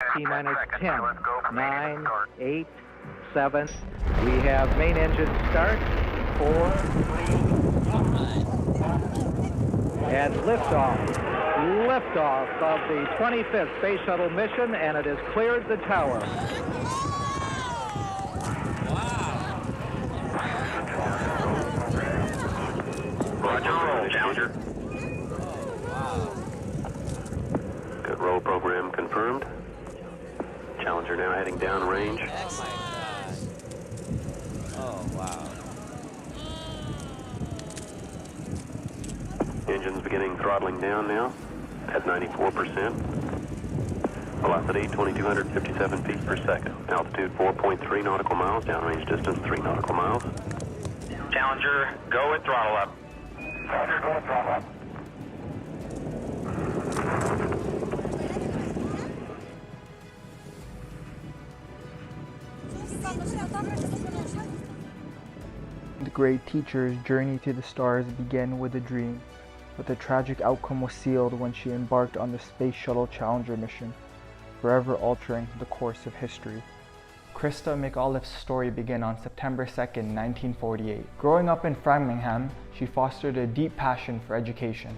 T-minus 10, 9, 8, 7. We have main engine start, 4, 3, and liftoff. Liftoff of the 25th Space Shuttle mission, and it has cleared the tower. Roger, roll, Challenger. Good roll program confirmed. Challenger now heading downrange. Oh my God. Oh wow. Engines beginning throttling down now at 94%. Velocity 2,257 feet per second. Altitude 4.3 nautical miles. Downrange distance 3 nautical miles. Challenger, go and throttle up. Challenger, go and throttle up. The great teacher's journey to the stars began with a dream, but the tragic outcome was sealed when she embarked on the Space Shuttle Challenger mission, forever altering the course of history. Christa McAuliffe's story began on September 2nd, 1948. Growing up in Framingham, she fostered a deep passion for education.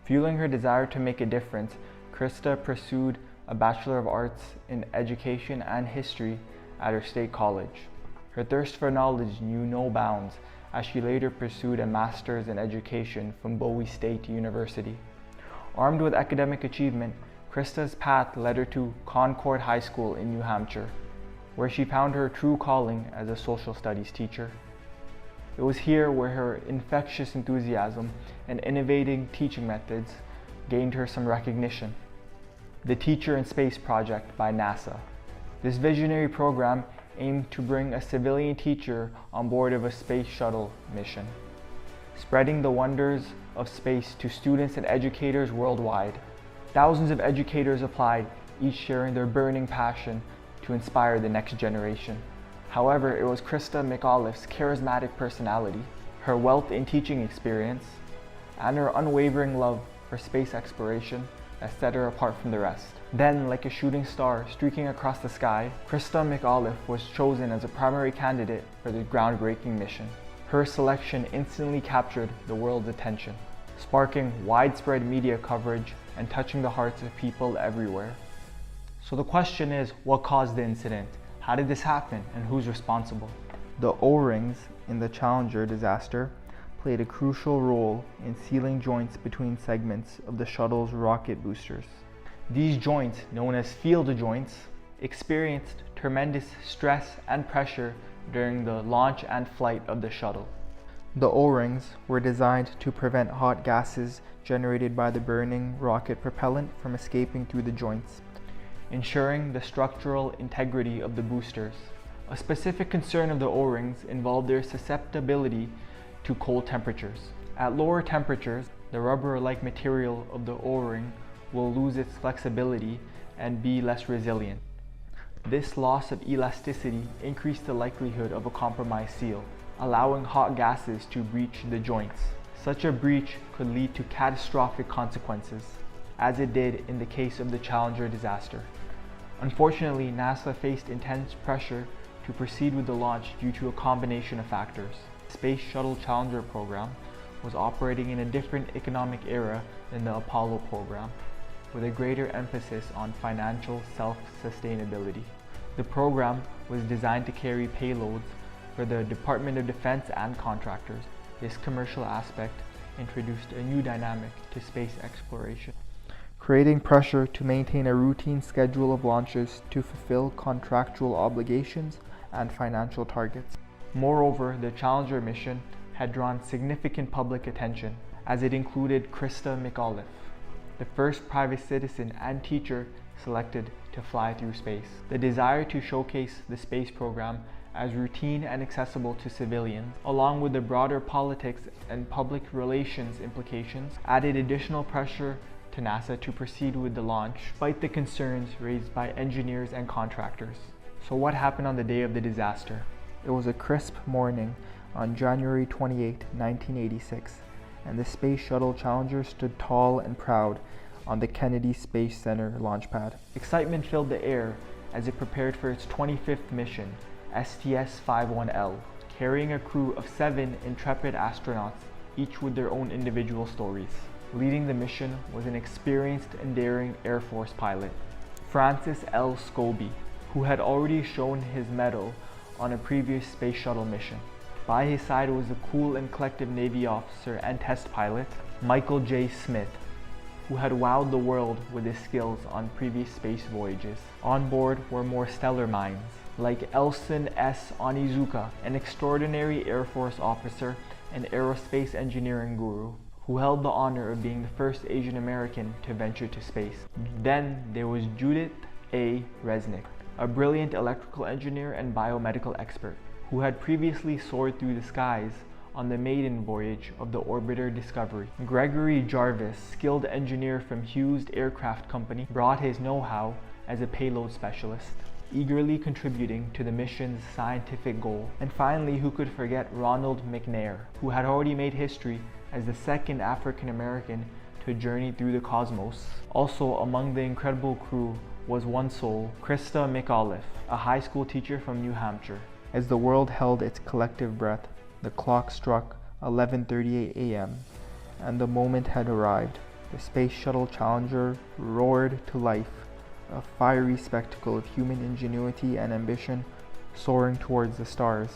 Fueling her desire to make a difference, Christa pursued a Bachelor of Arts in Education and History at her state college. Her thirst for knowledge knew no bounds as she later pursued a Master's in Education from Bowie State University. Armed with academic achievement, Christa's path led her to Concord High School in New Hampshire, where she found her true calling as a social studies teacher. It was here where her infectious enthusiasm and innovative teaching methods gained her some recognition. The Teacher in Space Project by NASA. This visionary program aimed to bring a civilian teacher on board of a space shuttle mission, spreading the wonders of space to students and educators worldwide. Thousands of educators applied, each sharing their burning passion to inspire the next generation. However, it was Christa McAuliffe's charismatic personality, her wealth in teaching experience, and her unwavering love for space exploration that set her apart from the rest. Then, like a shooting star streaking across the sky, Christa McAuliffe was chosen as a primary candidate for the groundbreaking mission. Her selection instantly captured the world's attention, sparking widespread media coverage and touching the hearts of people everywhere. So the question is, what caused the incident? How did this happen, and who's responsible? The O-rings in the Challenger disaster played a crucial role in sealing joints between segments of the shuttle's rocket boosters. These joints, known as field joints, experienced tremendous stress and pressure during the launch and flight of the shuttle. The O-rings were designed to prevent hot gases generated by the burning rocket propellant from escaping through the joints, ensuring the structural integrity of the boosters. A specific concern of the O-rings involved their susceptibility to cold temperatures. At lower temperatures, the rubber-like material of the O-ring will lose its flexibility and be less resilient. This loss of elasticity increased the likelihood of a compromised seal, allowing hot gases to breach the joints. Such a breach could lead to catastrophic consequences, as it did in the case of the Challenger disaster. Unfortunately, NASA faced intense pressure to proceed with the launch due to a combination of factors. The Space Shuttle Challenger program was operating in a different economic era than the Apollo program, with a greater emphasis on financial self-sustainability. The program was designed to carry payloads for the Department of Defense and contractors. This commercial aspect introduced a new dynamic to space exploration, creating pressure to maintain a routine schedule of launches to fulfill contractual obligations and financial targets. Moreover, the Challenger mission had drawn significant public attention, as it included Christa McAuliffe, the first private citizen and teacher selected to fly through space. The desire to showcase the space program as routine and accessible to civilians, along with the broader politics and public relations implications, added additional pressure to NASA to proceed with the launch, despite the concerns raised by engineers and contractors. So what happened on the day of the disaster? It was a crisp morning on January 28, 1986, and the Space Shuttle Challenger stood tall and proud on the Kennedy Space Center launch pad. Excitement filled the air as it prepared for its 25th mission, STS-51L, carrying a crew of 7 intrepid astronauts, each with their own individual stories. Leading the mission was an experienced and daring Air Force pilot, Francis L. Scobie, who had already shown his mettle on a previous space shuttle mission. By his side was the cool and collective Navy officer and test pilot, Michael J. Smith, who had wowed the world with his skills on previous space voyages. On board were more stellar minds, like Elson S. Onizuka, an extraordinary Air Force officer and aerospace engineering guru, who held the honor of being the first Asian American to venture to space. Then there was Judith A. Resnick, a brilliant electrical engineer and biomedical expert, who had previously soared through the skies on the maiden voyage of the orbiter Discovery. Gregory Jarvis, skilled engineer from Hughes Aircraft Company, brought his know-how as a payload specialist, eagerly contributing to the mission's scientific goal. And finally, who could forget Ronald McNair, who had already made history as the second African American to journey through the cosmos. Also among the incredible crew was one soul, Christa McAuliffe, a high school teacher from New Hampshire. As the world held its collective breath, the clock struck 11:38 a.m. and the moment had arrived. The Space Shuttle Challenger roared to life, a fiery spectacle of human ingenuity and ambition soaring towards the stars.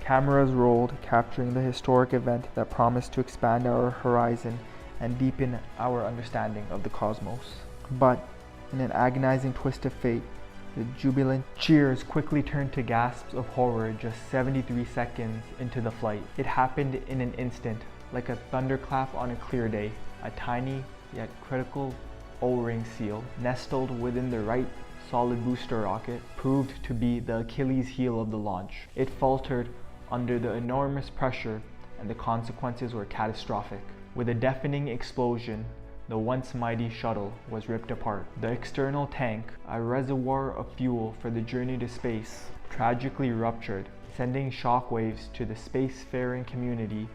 Cameras rolled, capturing the historic event that promised to expand our horizon and deepen our understanding of the cosmos. But in an agonizing twist of fate, the jubilant cheers quickly turned to gasps of horror just 73 seconds into the flight. It happened in an instant, like a thunderclap on a clear day. A tiny yet critical O-ring seal, nestled within the right solid booster rocket, proved to be the Achilles heel of the launch. It faltered under the enormous pressure, and the consequences were catastrophic. With a deafening explosion, the once mighty shuttle was ripped apart. The external tank, a reservoir of fuel for the journey to space, tragically ruptured, sending shockwaves to the spacefaring community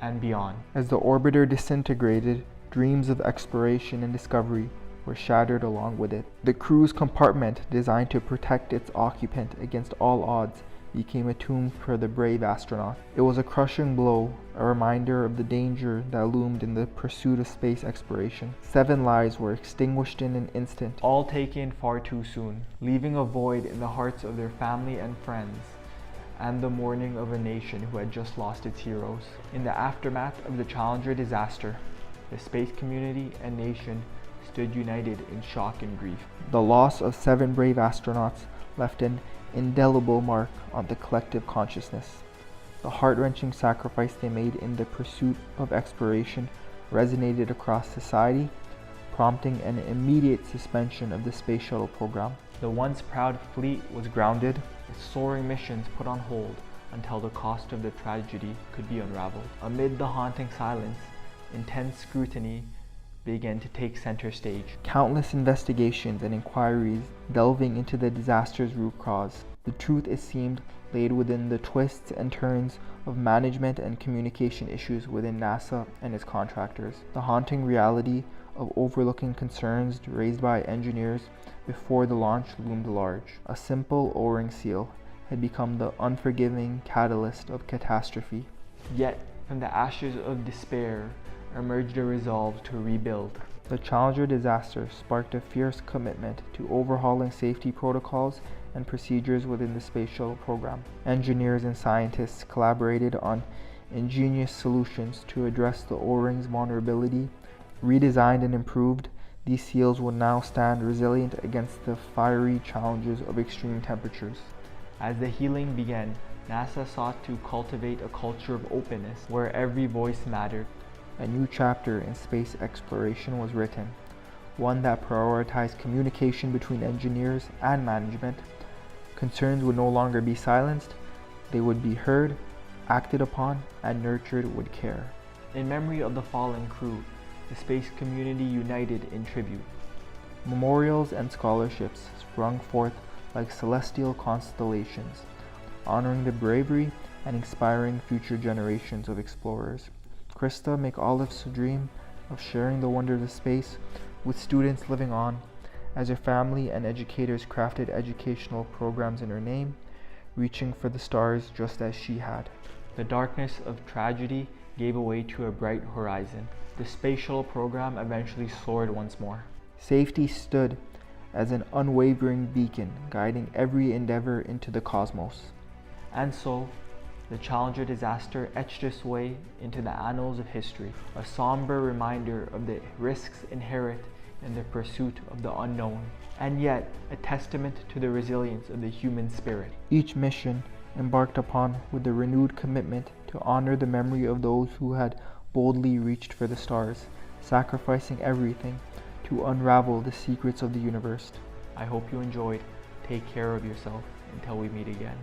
and beyond. As the orbiter disintegrated, dreams of exploration and discovery were shattered along with it. The crew's compartment, designed to protect its occupant against all odds, became a tomb for the brave astronaut. It was a crushing blow, a reminder of the danger that loomed in the pursuit of space exploration. 7 lives were extinguished in an instant, all taken far too soon, leaving a void in the hearts of their family and friends, and the mourning of a nation who had just lost its heroes. In the aftermath of the Challenger disaster, the space community and nation stood united in shock and grief. The loss of 7 brave astronauts left an indelible mark on the collective consciousness. The heart-wrenching sacrifice they made in the pursuit of exploration resonated across society, prompting an immediate suspension of the space shuttle program. The once proud fleet was grounded, its soaring missions put on hold until the cost of the tragedy could be unraveled. Amid the haunting silence, intense scrutiny began to take center stage. Countless investigations and inquiries delving into the disaster's root cause. The truth, it seemed, laid within the twists and turns of management and communication issues within NASA and its contractors. The haunting reality of overlooking concerns raised by engineers before the launch loomed large. A simple O-ring seal had become the unforgiving catalyst of catastrophe. Yet, from the ashes of despair emerged a resolve to rebuild. The Challenger disaster sparked a fierce commitment to overhauling safety protocols and procedures within the space shuttle program. Engineers and scientists collaborated on ingenious solutions to address the O-ring's vulnerability. Redesigned and improved, these seals would now stand resilient against the fiery challenges of extreme temperatures. As the healing began, NASA sought to cultivate a culture of openness where every voice mattered. A new chapter in space exploration was written, one that prioritized communication between engineers and management. Concerns would no longer be silenced, they would be heard, acted upon, and nurtured with care. In memory of the fallen crew, the space community united in tribute. Memorials and scholarships sprung forth like celestial constellations, honoring the bravery and inspiring future generations of explorers. Christa McAuliffe's dream of sharing the wonders of space with students living on, as her family and educators crafted educational programs in her name, reaching for the stars just as she had. The darkness of tragedy gave way to a bright horizon. The space shuttle program eventually soared once more. Safety stood as an unwavering beacon, guiding every endeavor into the cosmos. And so, the Challenger disaster etched its way into the annals of history, a somber reminder of the risks inherent in the pursuit of the unknown, and yet a testament to the resilience of the human spirit. Each mission embarked upon with a renewed commitment to honor the memory of those who had boldly reached for the stars, sacrificing everything to unravel the secrets of the universe. I hope you enjoyed. Take care of yourself until we meet again.